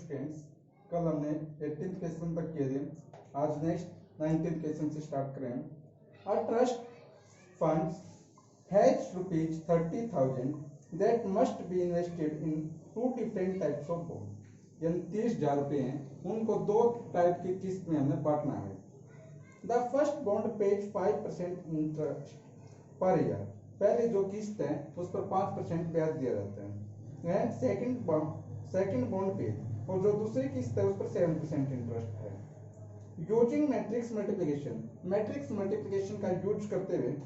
Students, कल हमने 18th question तक किए थे। आज नेक्स्ट 19th क्वेश्चन से स्टार्ट करें। A trust funds has rupees 30,000 that must be invested in two different types of bond. यानी 30,000 रुपये हैं, उनको दो टाइप की किस्त में हमने बांटना है। The first bond page 5% interest per year. पहले जो किस्त है उस पर 5% ब्याज दिया जाता है। एंड सेकंड बॉन्ड पे और जो दूसरी किस्त है उस पर 7% इंटरेस्ट है। यूजिंग मैट्रिक्स मल्टीप्लिकेशन का यूज करते हुए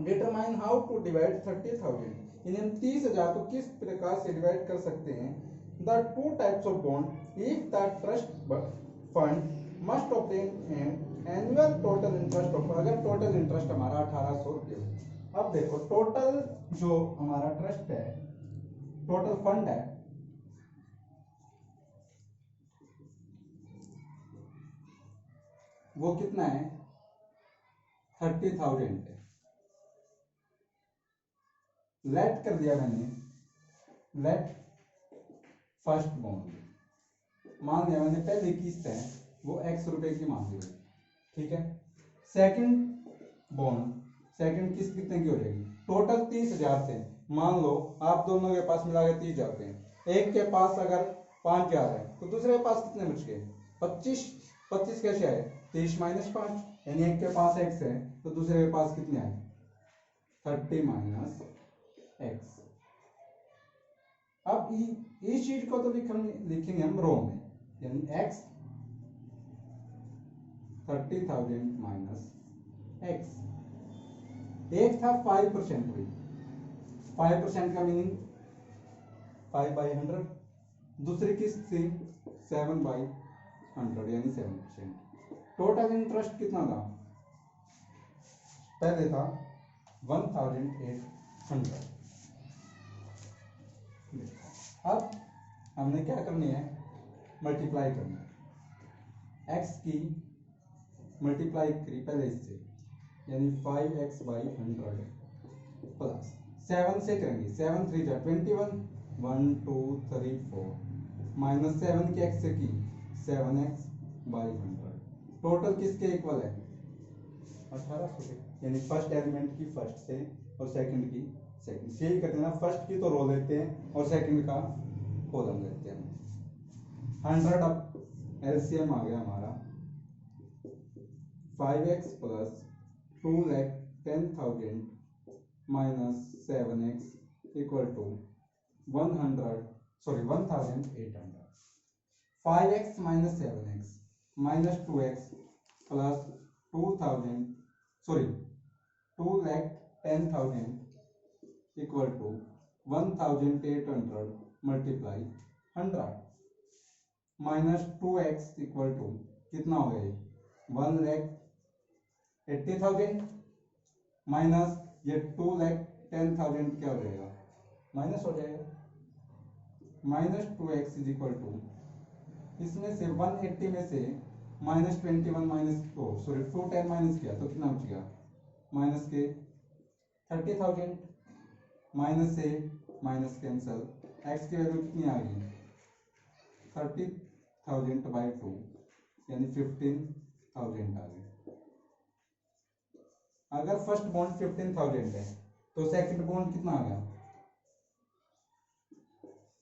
डिटरमाइन हाउ टू डिवाइड 30,000। इन्हें 30,000 को किस प्रकार से डिवाइड कर सकते हैं। The two types of bond if the trust fund must obtain an annual total interest of, अगर टोटल इंटरेस्ट हमारा 1800 रुपये। अब देखो टोटल जो हमारा ट्रस्ट है, टोटल फंड है, वो कितना है 30,000 है। लेट कर दिया मैंने, लेट फर्स्ट बॉन्ड मान लिया मैंने, पहली किस्त है वो x रुपए की मान ली, ठीक है। सेकंड बॉन्ड, सेकंड किस्त कितने की हो जाएगी, टोटल 30,000 थे। मान लो आप दोनों के पास मिला के 30,000 रुपए, एक के पास अगर 5,000 है तो दूसरे के पास कितने बच गए 25 कैसे आए 30 - 5, यानी एक के पास x है तो दूसरे के पास कितने आए 30 - x। अब इस चीज को तो लिखेंगे हम रो में, यानी x 30,000 - x। एक था 5% हुई, 5% का मीनिंग 5/100। दूसरी किस्त थी 7/100 यानी 7%। टोटल इंटरेस्ट कितना था, पहले था 1,800। अब हमने क्या करनी है, मल्टीप्लाई करनी है। x की मल्टीप्लाई करी पहले इससे, यानी 5x/100 प्लस 7 से करेंगे, 7 3 जा 21, 1 2 3 4 माइनस 7 की x से की 7x/100। टोटल किसके इक्वल है 1800 के, यानी फर्स्ट एलिमेंट की फर्स्ट से और सेकंड की सेकंड से। यही करते हैं ना, फर्स्ट की तो रो लेते हैं और सेकंड का कॉलम लेते हैं। 100 अब एलसीएम आ गया हमारा 5x plus 2,10,000 minus 7x equal to 1,800। 5x minus 7x minus 2x plus 2,10,000 equal to 1,800 multiply 100 minus 2x equal to कितना हो गया 1,80,000 माइनस ये 2,10,000 क्या हो जाएगा माइनस हो जाएगा, minus 2x is equal to, इसमें से 180 में से माइनस 21 माइनस 210 माइनस किया तो कितना बच गया माइनस के 30,000। माइनस से माइनस कैंसल, x की वैल्यू कितनी आ गई 30,000/2 यानी 15,000 आ गई। अगर फर्स्ट बॉन्ड 15,000 है तो सेकंड बॉन्ड कितना आ गया,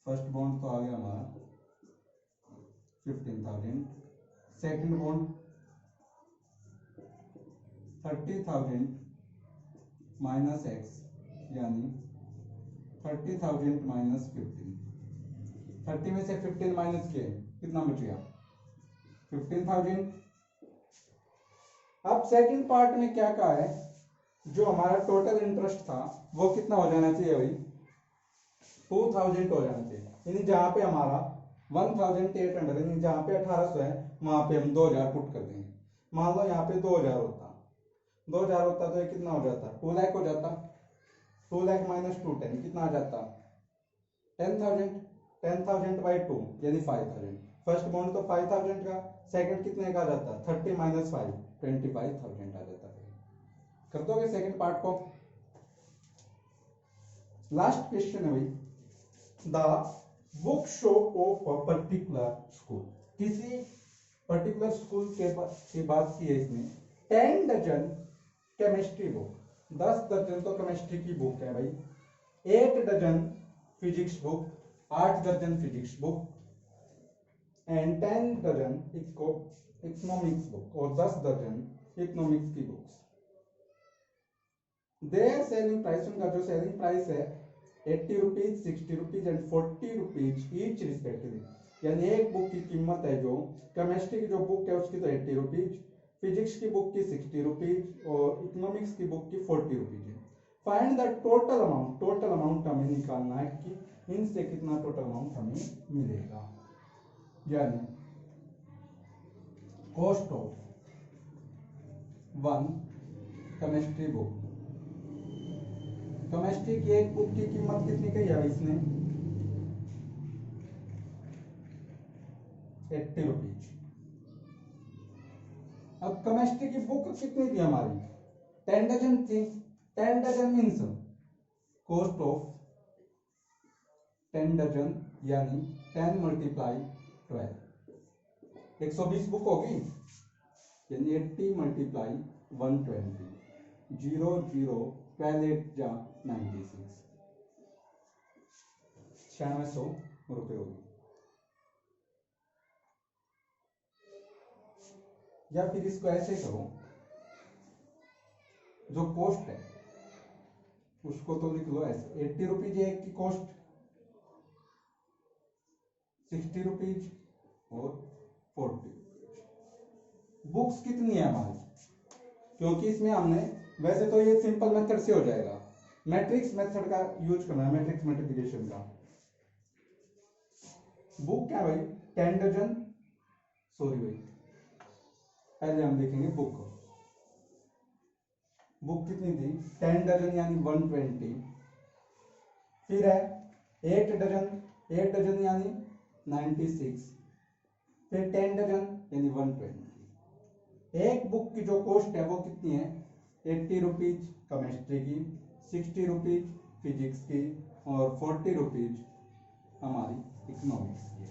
फर्स्ट बॉन्ड तो आ गया हमारा 15,000, सेकंड बॉन्ड 30,000 माइनस x यानी 30,000 माइनस 15। 30 में से 15 माइनस किए कितना बच गया 15,000। अब सेकंड पार्ट में क्या कहा है, जो हमारा टोटल इंटरेस्ट था वो कितना हो जाना चाहिए भाई 2,000 हो जाना चाहिए। यानी जहां पे हमारा 1,800 यानी जहां पे 1800 है वहां पे हम 2,000 पुट कर देंगे। मान लो यहाँ पे 2,000 होता तो ये कितना हो जाता 2 लाख हो जाता। 2 लाख माइनस 210 कितना आ जाता 10,000। 10,000/2 यानी 5,000। फर्स्ट बॉन्ड तो 5,000 का, सेकंड कितने का आ जाता 30 - 5 25,000 आ जाता। कर दोगे सेकंड पार्ट को। लास्ट क्वेश्चन है भाई, the book show of a particular school, किसी पर्टिकुलर स्कूल की बात की है इसने। 10 डजन केमिस्ट्री बुक, 10 दर्जन तो केमिस्ट्री की बुक है भाई। 8 डजन फिजिक्स बुक, 8 दर्जन physics book, and 10 dozen economics book, और 10 दर्जन इकोनॉमिक्स की बुक्स। देयर सेलिंग प्राइस, उनका जो सेलिंग प्राइस है 80 rupees, 60 rupees and 40 rupees each respectively. यानी एक बुक की कीमत है जो केमिस्ट्री की जो बुक है उसकी तो 80 रुपीज, फिजिक्स की बुक की 60 रुपीज और इकोनॉमिक्स की बुक की 40 रुपीज है। Find the total amount, total amount हमें निकालना है कि इनसे कितना टोटल अमाउंट हमें मिलेगा। यानी cost of one chemistry book, chemistry की एक बुक की कीमत कितनी कही है इसने, 80 रुपीज। अब केमिस्ट्री की बुक कितनी थी हमारी, 10 डजन थी। 10 dozen means cost of 10 dozen यानी 10 मल्टीप्लाई 12, 120 बुक होगी। यानी 80 मल्टीप्लाई 120, 0 0 12 8 जा 96, 9600 रुपए होगी। या फिर इसको ऐसे करो, जो कॉस्ट है उसको तो लिख लो ऐसे, 80 रुपीज एक की कॉस्ट, 60 रुपीज और 40 रुपीज। बुक्स कितनी है हमारी, क्योंकि इसमें हमने, वैसे तो ये सिंपल मेथड से हो जाएगा, मैट्रिक्स मेथड का यूज करना है, मैट्रिक्स मल्टीप्लिकेशन का। बुक क्या भाई 10 डजन, सॉरी भाई पहले हम देखेंगे बुक, बुक कितनी थी 10 डजन यानी 120, फिर है 8 डजन, 8 डजन यानी 96, फिर 10 डजन यानी 120। एक बुक की जो कॉस्ट है वो कितनी है 80 रुपीज केमिस्ट्री की, 60 रुपीज फिजिक्स की और 40 रुपीज हमारी इकोनॉमिक्स की।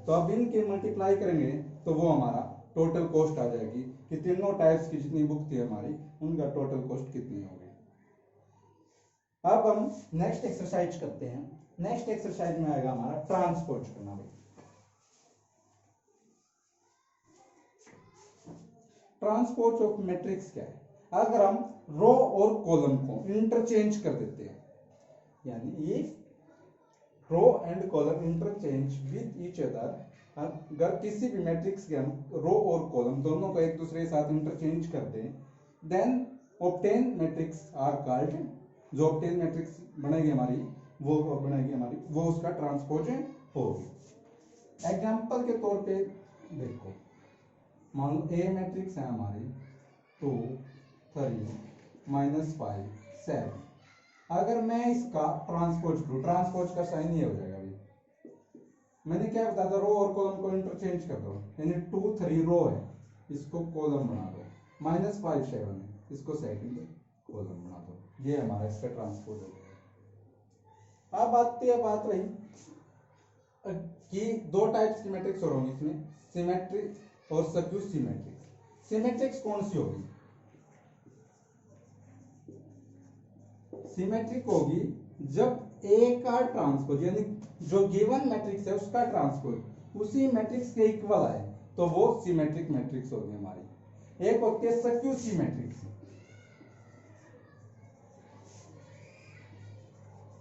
तो अब इनके मल्टीप्लाई करेंगे तो वो हमारा टोटल कॉस्ट आ जाएगी कि तीनों टाइप्स की जितनी बुक थी हमारी उनका टोटल कॉस्ट कितनी होगी। अब हम नेक्स्ट एक्सरसाइज करते हैं। नेक्स्ट एक्सरसाइज में आएगा हमारा ट्रांसपोज करना भाई। ट्रांसपोज ऑफ मैट्रिक्स क्या है, अगर हम रो और कॉलम को इंटरचेंज कर देते हैं, यानी if row and column interchange with each other, अगर किसी भी मैट्रिक्स के हम रो और कॉलम दोनों को एक दूसरे के साथ इंटरचेंज कर दें, then obtain matrix are called, जो ऑब्टेन मैट्रिक्स बनेगी हमारी वो उसका ट्रांसपोज होगी। एग्जांपल के तौर पे देखो, मान लो ए मैट्रिक्स है हमारी 2 3 -5 7, अगर मैं इसका ट्रांसपोज करूं, ट्रांसपोज का साइन ये हो जाएगा अभी, मैंने क्या बताया था रो और कॉलम को इंटरचेंज कर दो, यानी 2 3 रो है इसको कॉलम बना दो, -5 7 है इसको सेकंड कॉलम बना दो, ये हमारा इसका ट्रांसपोज हो गया। अब बात रही कि दो टाइप्स की मैट्रिक्स और होंगी इसमें, सिमेट्रिक और सर्क्यू सिमेट्रिक्स। सिमेट्रिक्स कौन सी होगी, सिमेट्रिक होगी जब ए का ट्रांसपोज यानी जो गिवन मैट्रिक्स है उसका ट्रांसपोज उसी मैट्रिक्स के इक्वल आए तो वो सिमेट्रिक मैट्रिक्स होगी हमारी। एक होती है सर्क्यू सिमेट्रिक्स।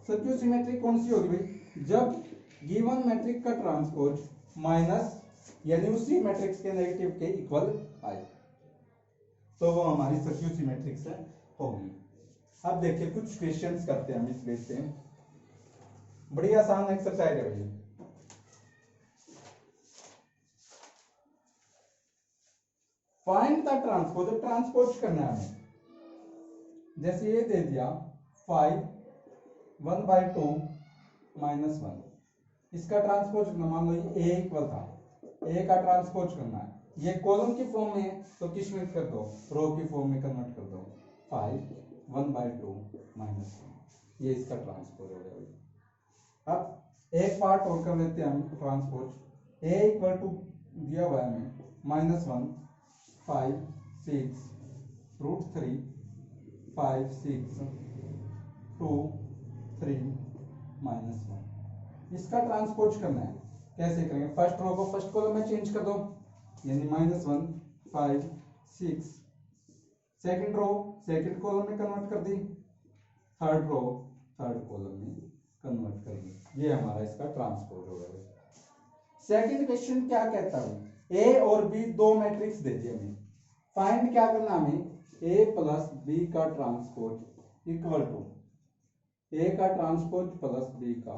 सर्क्यू सिमेट्रिक कौन सी होगी भाई, जब गिवन मैट्रिक्स का ट्रांसपोज माइनस यानी उसी मैट्रिक्स के नेगेटिव के इक्वल आए तो वो हमारी सर्क्यू सिमेट्रिक्स होगी। अब देखिए कुछ क्वेश्चंस करते हैं हम इस बेस पे, बड़ी आसान एक्सरसाइज है भैया। फाइंड द ट्रांसपोज, ट्रांसपोज करना है हमें, जैसे ये दे दिया 5 1/2 -1, इसका ट्रांसपोज करना, मान लो ये ए इक्वल था, ए का ट्रांसपोज करना है, ये कॉलम की फॉर्म में है तो किस में कर दो, रो की फॉर्म में कन्वर्ट कर दो, 5 1/2 -1, ये इसका ट्रांसपोज हो गया। अब एक पार्ट और कर लेते हैं हम ट्रांसपोज। ए इक्वल टू दिया हुआ है हमें -1 5 6 √3 5 6 2 3 -1। इसका ट्रांसपोज करना है। कैसे करेंगे? फर्स्ट रो को फर्स्ट कॉलम में चेंज कर दो, यानी -1 5 6। सेकंड रो सेकंड कॉलम में कन्वर्ट कर दी, थर्ड रो थर्ड कॉलम में कन्वर्ट कर दी। ये हमारा इसका ट्रांसपोज हो गया। सेकंड क्वेश्चन क्या कहता है? ए और बी दो मैट्रिक्स दे दिए हमें, फाइंड क्या करना हमें? ए प्लस बी का ट्रांसपोज इक्वल टू ए का ट्रांसपोज प्लस बी का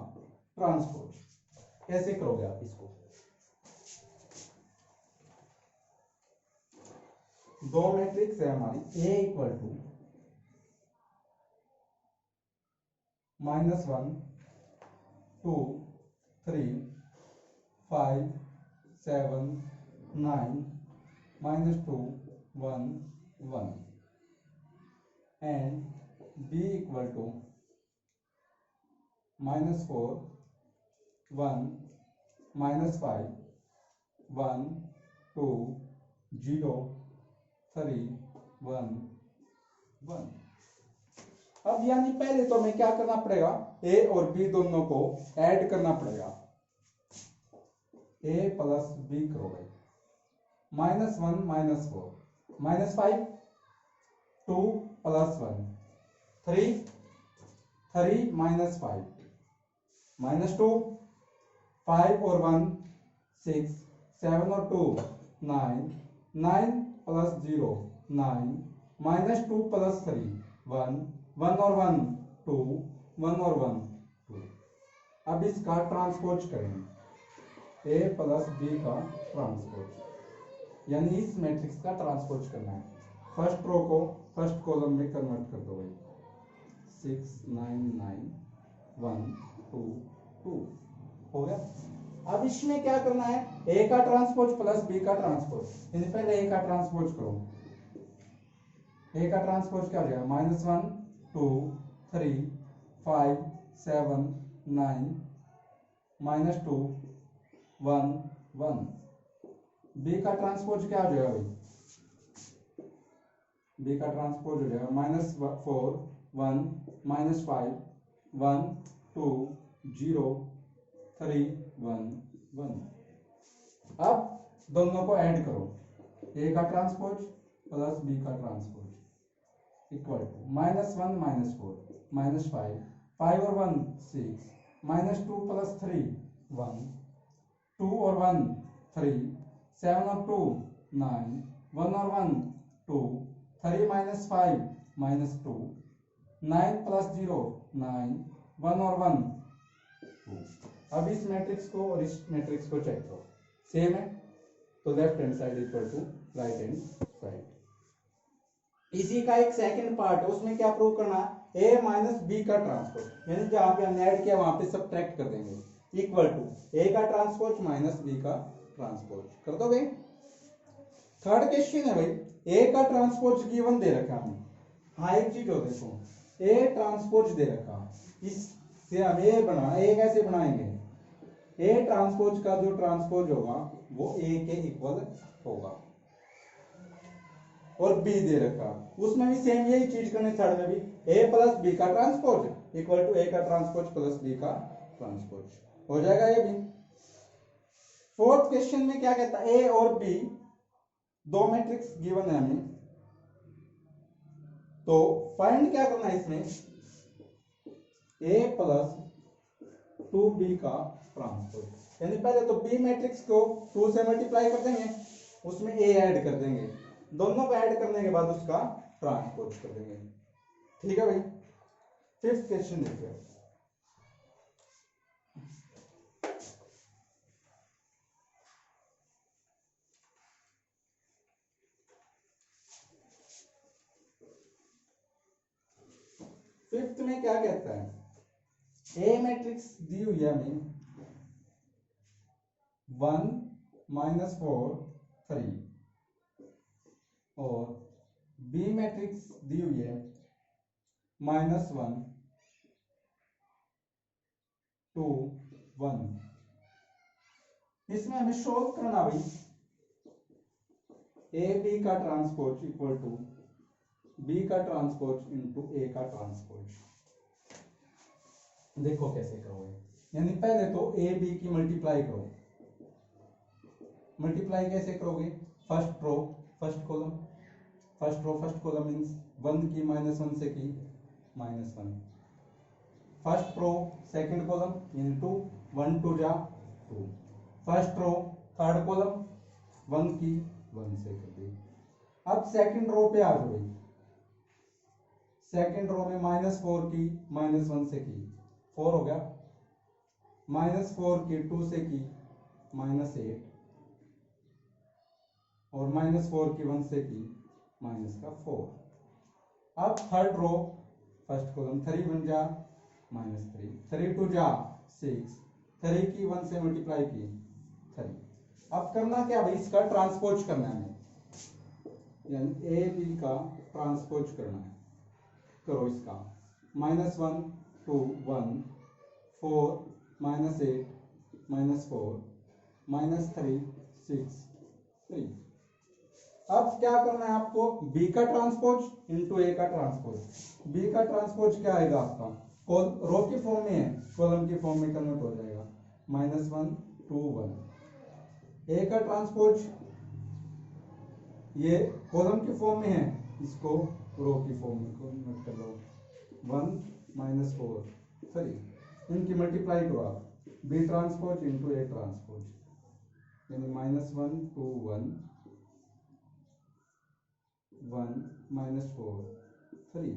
ट्रांसपोज। कैसे करोगे आप इसको? दो मैट्रिक्स है हमारी, ए equal to -1 2 3 5 7 9 -2 1 1 and b equal to -4 1 -5 1 2 0 3 1 1। अब यानी पहले तो हमें क्या करना पड़ेगा? ए और बी दोनों को ऐड करना पड़ेगा। ए प्लस बी करो भाई, -1 -4 -5 2 + 1 3 3 -5 -2 5 और 1 6 7 और 2 9 9 + 0 9 -2 + 3 1 1 और 1 2 1 और 1 2। अब इसका ट्रांसपोज करेंगे, ए प्लस बी का ट्रांसपोज, यानी इस मैट्रिक्स का ट्रांसपोज करना है। फर्स्ट रो को फर्स्ट कॉलम में कन्वर्ट कर दो भाई, 6 9 9 1 2 2 हो गया। अब इसमें क्या करना है? ए का ट्रांसपोज प्लस बी का ट्रांसपोज, यानी पहले ए का ट्रांसपोज करो। ए का ट्रांसपोज क्या हो जाएगा? -1 2 3 5 7 9 -2 1 1। बी का ट्रांसपोज क्या हो जाएगा भाई? बी का ट्रांसपोज हो जाएगा -4 1 -5 1 2 0 3 1 1। अब दोनों को ऐड करो, ए का ट्रांसपोज प्लस बी का ट्रांसपोज इक्वल टू -1 -4 -5 5 और 1 6 -2 + 3 1 2 और 1 3 7 और 2 9 1 और 1 2 3 -5 -2 9 + 0 9 1 और 1 2। अब इस मैट्रिक्स को और इस मैट्रिक्स को चेक करो, सेम है तो left hand side equal to right hand side. इसी का एक सेकंड पार्ट है, उसमें क्या प्रूव करना है? ए माइनस बी का ट्रांसपोज, यानी जहां पे हमने ऐड किया वहां पे सब्ट्रैक्ट कर देंगे, इक्वल टू ए का ट्रांसपोज माइनस बी का ट्रांसपोज। कर दोगे? थर्ड क्वेश्चन है भाई, ए का ट्रांसपोज गिवन दे रखा है। हाँ एक चीज हो देखो, ए ट्रांसपोज दे रखा, इससे हम ए बना, ए कैसे बनाएंगे? ए ट्रांसपोज का जो ट्रांसपोज होगा वो ए के इक्वल होगा, और बी दे रखा, उसमें भी सेम यही चीज करनी। थर्ड में भी ए प्लस बी का ट्रांसपोज इक्वल टू ए का ट्रांसपोज प्लस बी का ट्रांसपोज हो जाएगा ये भी। फोर्थ क्वेश्चन में क्या कहता है? ए और बी दो मैट्रिक्स गिवन है हमें, तो फाइंड क्या करना है इसमें? ए प्लस 2b का ट्रांसपोज, यानी पहले तो बी मैट्रिक्स को 2 से मल्टीप्लाई कर देंगे, उसमें ए ऐड कर देंगे, दोनों को ऐड करने के बाद उसका ट्रांसपोज कर देंगे। ठीक है भाई। फिफ्थ क्वेश्चन देखिए, फिफ्थ में क्या कहता है? ए मैट्रिक्स दी हुई है हमें 1 -4 3, और बी मैट्रिक्स दी हुई है -1 2 1। इसमें हमें सोल्व करना भाई ए बी का ट्रांसपोज इक्वल टू बी का ट्रांसपोज इंटू ए का ट्रांसपोज। देखो कैसे करोगे, यानी पहले तो ए बी की मल्टीप्लाई करो। मल्टीप्लाई कैसे करोगे, first row first column, first row first column means 1 की -1 से की -1, फर्स्ट रो सेकंड कॉलम यानी 2, 1 2 जा 2, फर्स्ट रो थर्ड कॉलम 1 की 1 से कर दी। अब सेकंड रो पे आ जाओ, सेकंड रो में -4 की -1 से की 4 हो गया, -4 की 2 से की -8 और -4 की 1 से की -4। अब थर्ड रो फर्स्ट कॉलम 3 1 जा -3, 3 2 जा 6, 3 की 1 से मल्टीप्लाई की 3। अब करना क्या भाई, इसका ट्रांसपोज करना है, यानी ए बी का ट्रांसपोज करना है। करो इसका -1 2 1 4 -8 -4 -3 6 3। अब क्या करना है आपको, बी का ट्रांसपोज इंटू ए का ट्रांसपोज। बी का ट्रांसपोज क्या आएगा आपका, रो की फॉर्म में है, कॉलम की फॉर्म में कन्वर्ट हो जाएगा -1 2 1। ए का ट्रांसपोज ये कॉलम की फॉर्म में है, इसको रो की फॉर्म में कन्वर्ट कर लो 1 -4 3। इनकी मल्टीप्लाई करो आप, B transpose into A transpose, यानी -1 2 1 1 -4 3।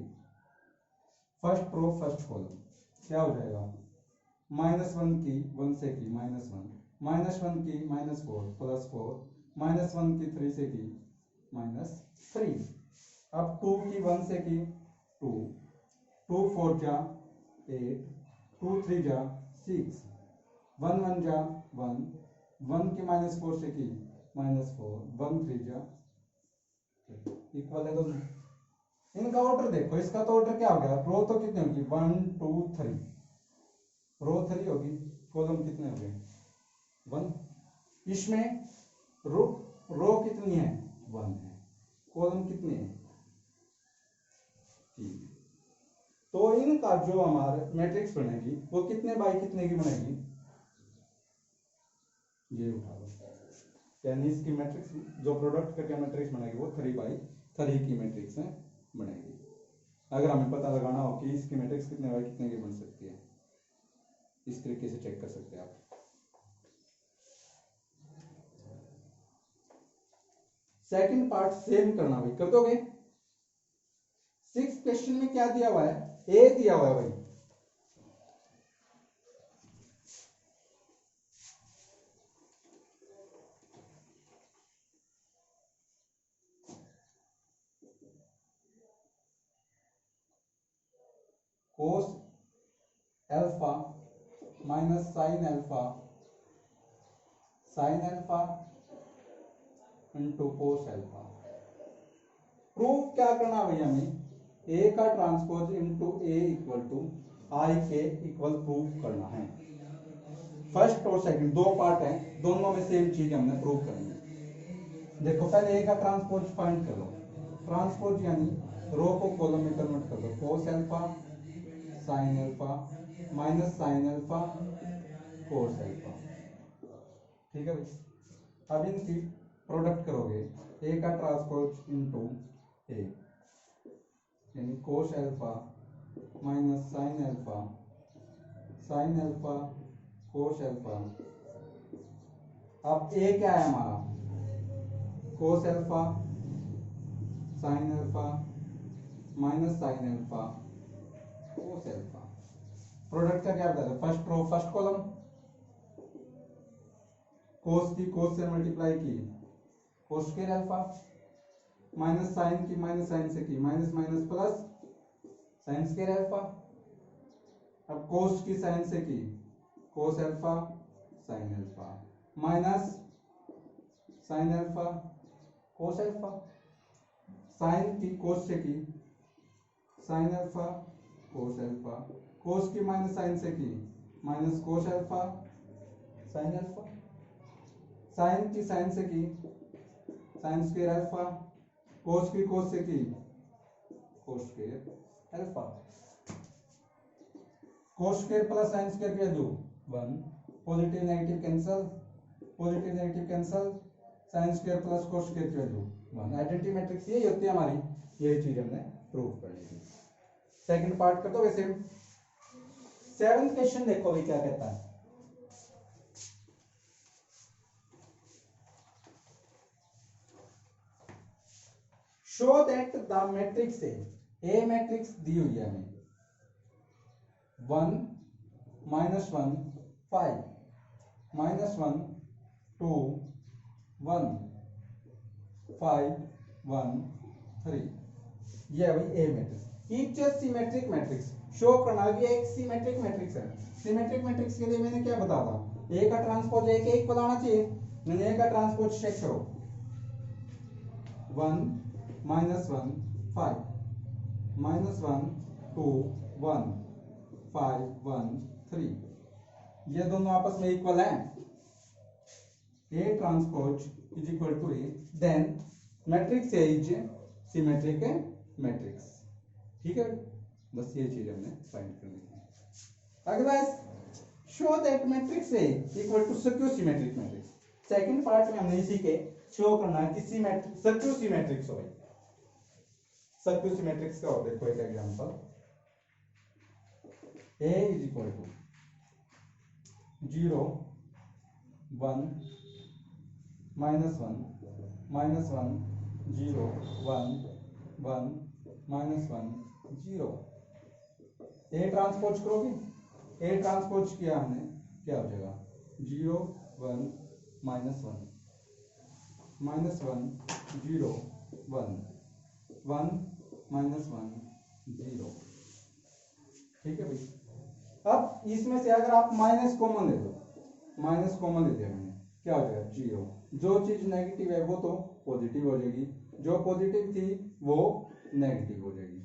फर्स्ट रो फर्स्ट कॉलम क्या हो जाएगा, -1 की 1 से की -1 -1 की -4 +4 -1 की 3 से की -3। अब 2 की 1 से की 2 2 4 जा 8 2 3 जा 6 1 1 जा 1 1 की -4 से की -4 1 3 जा इक्वल है दोनों। इनका ऑर्डर देखो, इसका तो ऑर्डर क्या हो गया, रो तो कितनी होगी 1 2 3, रो 3 होगी, कॉलम कितने हो गए 1। इसमें रो कितनी है 1 है, कॉलम कितने हैं 3। तो इनका जो हमारे मैट्रिक्स बनेगी वो कितने बाई कितने की बनेगी, ये उठा लो, यानी इसकी मैट्रिक्स जो प्रोडक्ट करके मैट्रिक्स बनेगी वो 3/3 की मैट्रिक्स में बनेगी। अगर हमें पता लगाना हो कि इसकी मैट्रिक्स कितने बाई कितने की बन सकती है, इस तरीके से चेक कर सकते हैं आप। सेकंड पार्ट सेम करना भाई, कर दोगे। 6 क्वेश्चन में क्या दिया हुआ है, ए दिया हुआ है भाई, cos alpha minus sine alpha into cos alpha. Proof क्या करना भैया हमें, ए का transpose into A equal to I के इक्वल प्रूफ करना है। फर्स्ट और सेकंड दो पार्ट है, दोनों में सेम चीज हमने प्रूव करनी है। देखो पहले ए का ट्रांसपोज फाइंड कर लो, ट्रांसपोज यानी रो को कॉलम में कन्वर्ट कर दो, कोस alpha sine alpha minus sine alpha cos alpha, ठीक है भाई। अब इनकी प्रोडक्ट करोगे, ए का ट्रांसपोज इंटू ए यानी cos alpha minus sine alpha cos alpha. अब ए क्या है हमारा, cos alpha sine alpha minus sine alpha cos alpha. Product का क्या बताया, first row first column, cos की कोस से मल्टीप्लाई की cos square alpha, minus sine की माइनस साइन से की minus minus plus sine square alpha. अब कोस की साइन से की cos alpha sine alpha minus sine alpha cos alpha, sine की कोस से की sine alpha cos alpha, cos की माइनस साइन से की minus cos alpha sine alpha, sine की साइन से की साइन स्क्वायर अल्फा, कोस की कोस से की cos square alpha, cos square plus sine square की value 1, positive negative cancel, positive negative cancel, sine square plus cos square की value 1। Identity matrix यही होती है हमारी, यही चीज हमने प्रूव कर ली। सेकंड पार्ट कर दो वैसे। 7th क्वेश्चन देखो भाई क्या कहता है। Show that the matrix A matrix दी हुई है हमें 1 -1 5 -1 2 1 5 1 3, ये है भाई A matrix. Each symmetric matrix show करना है, ये एक सिमेट्रिक मैट्रिक्स है। सिमेट्रिक मैट्रिक्स के लिए मैंने क्या बताया था, ए का ट्रांसपोज ए के इक्वल आना चाहिए। मैंने ए का ट्रांसपोज चेक करो, 1 -1 5 -1 2 1 5 1 3, ये दोनों आपस में इक्वल है। A transpose is equal to A, then matrix A is symmetric matrix. ठीक है, बस ये चीज हमने फाइंड करनी है। अगला show that matrix A equal to skew symmetric matrix. Second part में हमने इसी के शो करना है कि स्क्यू सिमेट्रिक्स हो भाई। स्क्यू सिमेट्रिक्स का हो, देखो एक example, A is equal to 0 1 -1 -1 0 1 1 -1 0। A transpose करोगे, ए ट्रांसपोज किया हमने, क्या हो जाएगा 0 1 -1 -1 0 1 1 -1 0। ठीक है भाई। अब इसमें से अगर आप माइनस कॉमन ले दो, माइनस कॉमन ले दिया मैंने, क्या हो जाएगा 0। जो चीज नेगेटिव है वो तो पॉजिटिव हो जाएगी, जो पॉजिटिव थी वो नेगेटिव हो जाएगी।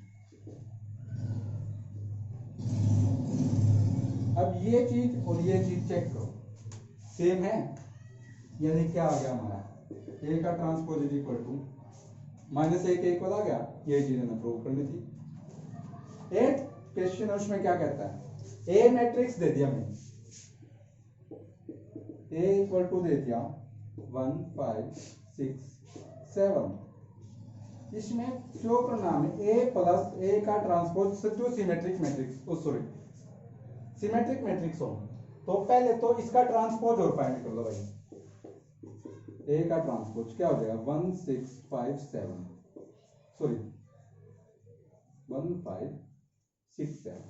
अब ये चीज और ये चीज चेक करो, सेम है, यानी क्या आ गया हमारा, ए का ट्रांसपोज इज इक्वल टू -1 के इक्वल आ गया। ये चीज हमें प्रूव करनी थी। 8 क्वेश्चन उसमें क्या कहता है, ए मैट्रिक्स दे दिया मैंने, ए इक्वल टू दे दिया 1 5 6 7। इसमें शो करना हमें ए प्लस ए का transpose skew symmetric matrix, sorry symmetric matrix हो, तो पहले तो इसका ट्रांसपोज और फाइंड कर लो भाई। ए का ट्रांसपोज क्या हो जाएगा 1 6 5 7, सॉरी 1 5 6 7।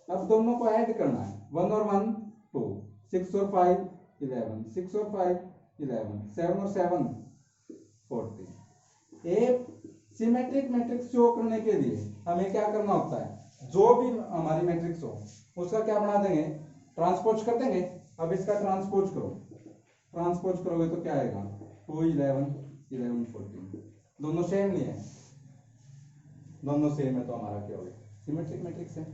अब दोनों को ऐड करना है, 1 और 1 2, 6 और 5 11, 6 और 5 11, 7 और 7 14। ए सिमेट्रिक मैट्रिक्स शो करने के लिए हमें क्या करना होता है, जो भी हमारी मैट्रिक्स हो उसका क्या बना देंगे, ट्रांसपोज कर देंगे। अब इसका ट्रांसपोज करो, ट्रांसपोज करोगे तो क्या आएगा 2 11 11 14, दोनों सेम नहीं है, दोनों सेम है तो हमारा क्या हो गया, सिमेट्रिक मैट्रिक्स है।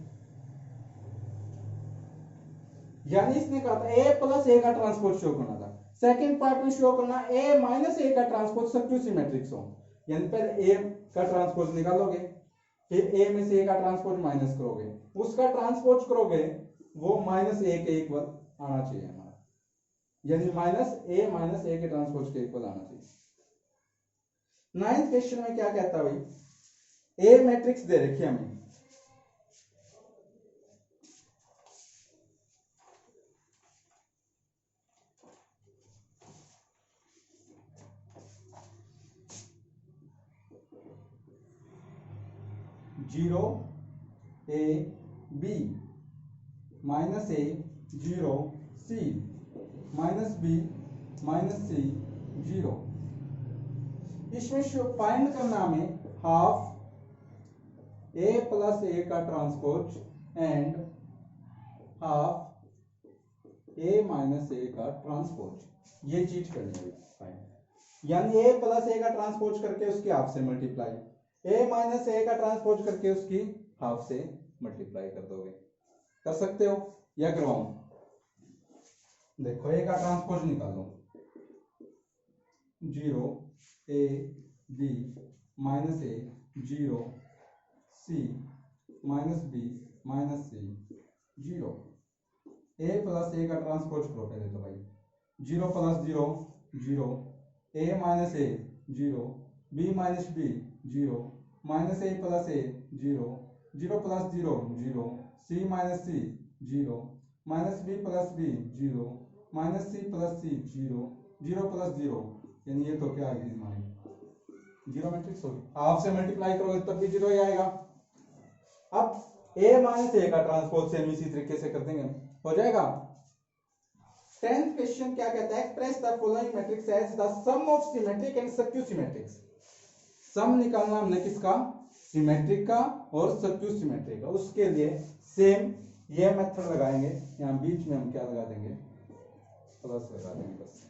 यानी इसने कहा था ए प्लस ए का ट्रांसपोज शो करना था, सेकंड पार्ट में शो करना ए माइनस ए का ट्रांसपोज स्क्यू सिमेट्रिक्स हो। यानी पहले ए का ट्रांसपोज निकालोगे, फिर ए में से ए का ट्रांसपोज माइनस करोगे, उसका ट्रांसपोज करोगे वो -a के इक्वल आना चाहिए हमारा, यानी -a के ट्रांसपोज के इक्वल आना चाहिए। 9th क्वेश्चन में क्या कहता है भाई, ए मैट्रिक्स दे रखी है हमें, zero A B -a 0 c -b -c 0। इसमें फाइंड करना हमें हाफ ए प्लस ए का transpose and half A minus A का ट्रांसपोज, ये चीज करनी है फाइंड। यानी ए प्लस ए का ट्रांसपोज करके उसकी हाफ से मल्टीप्लाई, ए माइनस ए का ट्रांसपोज करके उसकी हाफ से मल्टीप्लाई कर दोगे। कर सकते हो या करवाऊं? देखो ए का ट्रांसपोज निकालो, 0 a b minus a 0 c minus b minus c 0। a plus a का ट्रांसपोज करो पहले तो भाई, 0 plus 0 0, a minus a 0, b minus b 0, minus a plus a 0, 0 plus 0 0, c minus c 0, minus b plus b 0, minus c plus c 0, 0 plus 0, यानी ये तो क्या आएगी हमारी जीरो मैट्रिक्स होगी। हाफ से मल्टीप्लाई करोगे तब भी जीरो ही आएगा। अब a माइनस a का ट्रांसपोज सेम इसी तरीके से कर देंगे, हो जाएगा। 10th क्वेश्चन क्या कहता है, express the following matrix as the sum of symmetric and skew symmetrics. Sum निकालना हमने किसका, सिमेट्रिक का और सबक्यू सिमेट्रिक का। उसके लिए सेम ये मेथड लगाएंगे, यहाँ बीच में हम क्या लगा देंगे, प्लस लगा देंगे बस,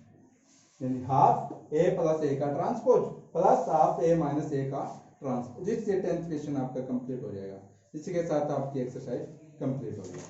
यानी हाफ ए प्लस ए का transpose plus half A minus A का ट्रांसपोज। जिससे 10th क्वेश्चन आपका कंप्लीट हो जाएगा। इसी के साथ आपकी एक्सरसाइज कंप्लीट हो गई।